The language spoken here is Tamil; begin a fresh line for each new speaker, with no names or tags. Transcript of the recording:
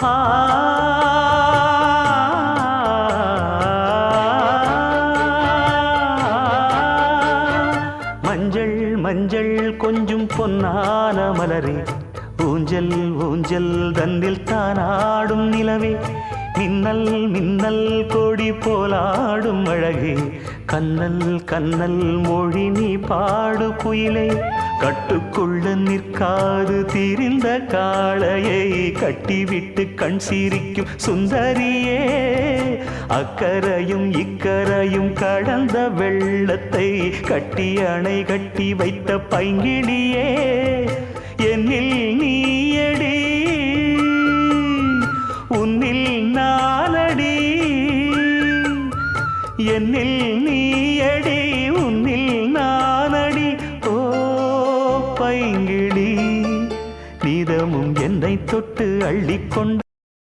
ஆ மஞ்சள் மஞ்சள் கொஞ்சம் பொன்னான மலரே, ஊஞ்சல் ஊஞ்சல் தன்னில் தானாடும் நிலவே, மின்னல் மின்னல் கொடி போலாடும் அழகே, கண்ணல் கண்ணல் மொழி நீ பாடு குயிலே, கட்டுக்குள்ள நிற்காது திரிந்த காளையை கட்டிவிட்டு கண் சிரிக்கும் சுந்தரியே, அக்கரையும் இக்கரையும் கடந்த வெள்ளத்தை கட்டி அணை கட்டி வைத்த பைங்கிளியே, என்னில் நீயடி உன்னில் நானடி, என்னில் நீயடி உன்னில் நானடி. ஓ பைங்கிளி, நீதமும் என்னை தொட்டு அள்ளிக்கொண்டு